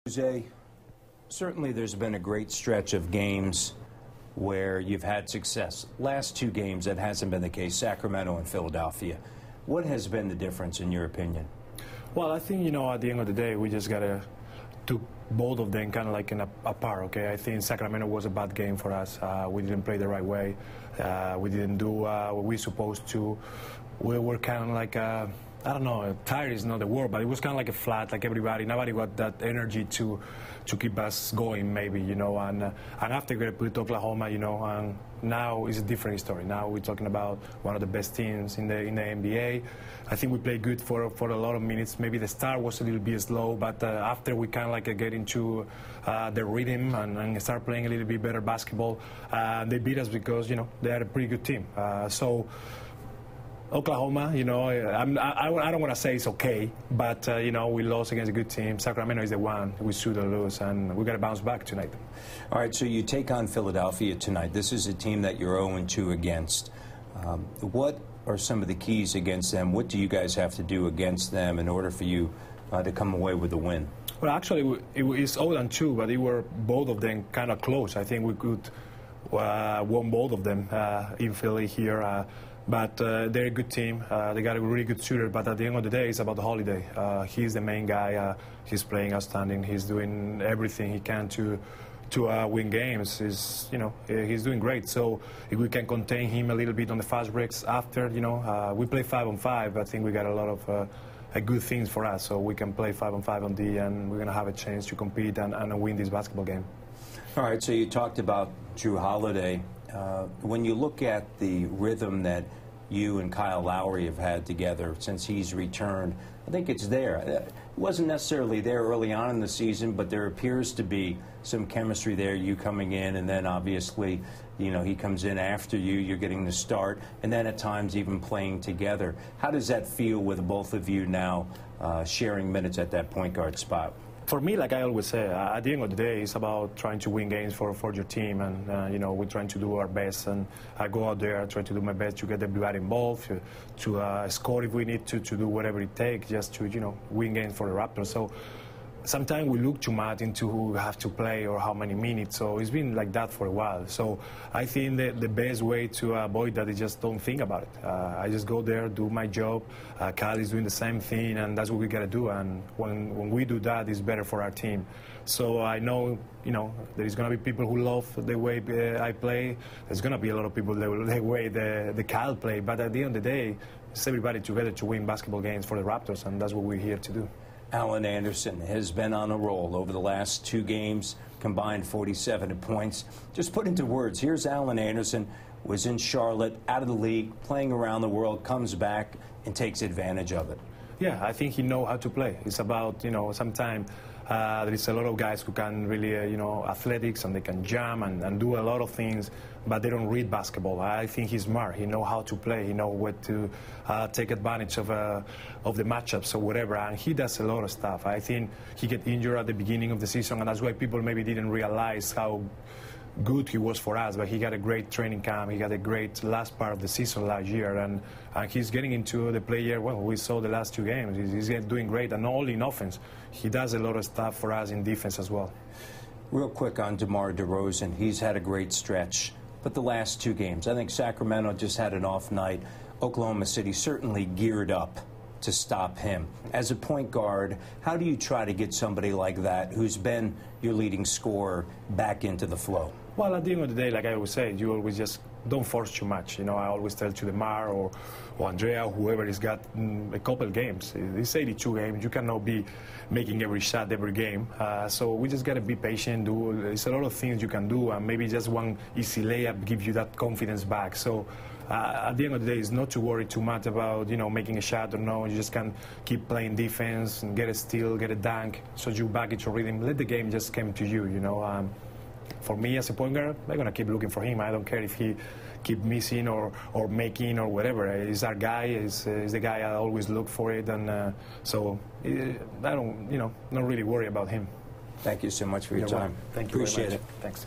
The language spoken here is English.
Jose, certainly there's been a great stretch of games where you've had success. Last two games, that hasn't been the case, Sacramento and Philadelphia. What has been the difference, in your opinion? Well, I think, at the end of the day, we just got to do both of them kind of like in a par, okay? I think Sacramento was a bad game for us. We didn't play the right way. We didn't do what we were supposed to. We were kind of like I don't know, tired is not the word, but it was kind of like a flat, like everybody. Nobody got that energy to keep us going, maybe, and after we put Oklahoma, and now it's a different story. Now we're talking about one of the best teams in the NBA. I think we played good for a lot of minutes. Maybe the start was a little bit slow, but after we kind of like get into the rhythm and start playing a little bit better basketball, they beat us because, they are a pretty good team. So Oklahoma, I don't want to say it's okay, but, we lost against a good team. Sacramento is the one we should lose, and we got to bounce back tonight. All right, so you take on Philadelphia tonight. This is a team that you're 0-2 against. What are some of the keys against them? What do you guys have to do against them in order for you to come away with a win? Well, actually, it's 0-2, but they were both of them kind of close. I think we could won both of them in Philly here. But they're a good team. They got a really good shooter. But at the end of the day, it's about the Holiday. He's the main guy. He's playing outstanding. He's doing everything he can to win games. He's doing great. So if we can contain him a little bit on the fast breaks after, we play 5-on-5. I think we got a lot of good things for us. So we can play 5-on-5 on D, and we're going to have a chance to compete and win this basketball game. All right. So you talked about Jrue Holiday. When you look at the rhythm that you and Kyle Lowry have had together since he's returned, I think it's there. It wasn't necessarily there early on in the season, but there appears to be some chemistry there, you coming in, and then obviously, he comes in after you, you're getting the start, and then at times even playing together. How does that feel with both of you now sharing minutes at that point guard spot? For me, like I always say, at the end of the day, it's about trying to win games for your team, and we're trying to do our best. And I go out there, try to do my best to get everybody involved, to score if we need to do whatever it takes, just to win games for the Raptors. So sometimes we look too much into who have to play or how many minutes. So it's been like that for a while. So I think that the best way to avoid that is just don't think about it. I just go there, do my job. Kyle is doing the same thing, and that's what we got to do. And when we do that, it's better for our team. So I know, there's going to be people who love the way I play. There's going to be a lot of people the way the Kyle play. But at the end of the day, it's everybody together to win basketball games for the Raptors, and that's what we're here to do. Allen Anderson has been on a roll over the last two games, combined 47 points. Just put into words, here's Allen Anderson, was in Charlotte, out of the league, playing around the world, comes back and takes advantage of it. Yeah, I think he knows how to play. It's about, sometimes there is a lot of guys who can really, athletics, and they can jump and do a lot of things, but they don't read basketball. I think he's smart. He knows how to play. He knows where to take advantage of the matchups or whatever, and he does a lot of stuff. I think he get injured at the beginning of the season, and that's why people maybe didn't realize how good he was for us, but he got a great training camp. He got a great last part of the season last year, and he's getting into the player. Well, we saw the last two games. He's doing great, and not only in offense. He does a lot of stuff for us in defense as well. Real quick on DeMar DeRozan, he's had a great stretch, but the last two games, I think Sacramento just had an off night. Oklahoma City certainly geared up to stop him. As a point guard, how do you try to get somebody like that, who's been your leading scorer, back into the flow? Well, at the end of the day, like I always say, you always just don't force too much. I always tell to DeMar or Andrea, whoever has got a couple games. It's 82 games. You cannot be making every shot every game. So we just got to be patient. There's a lot of things you can do, and maybe just one easy layup gives you that confidence back. So at the end of the day, it's not to worry too much about, making a shot or no. You just can keep playing defense and get a steal, get a dunk, so you back into rhythm. Let the game just come to you, For me as a point guard, I'm going to keep looking for him. I don't care if he keep missing or making or whatever. He's our guy. He's the guy I always look for it. And so I don't, not really worry about him. Thank you so much for your time. Thank you. Appreciate it. Thanks.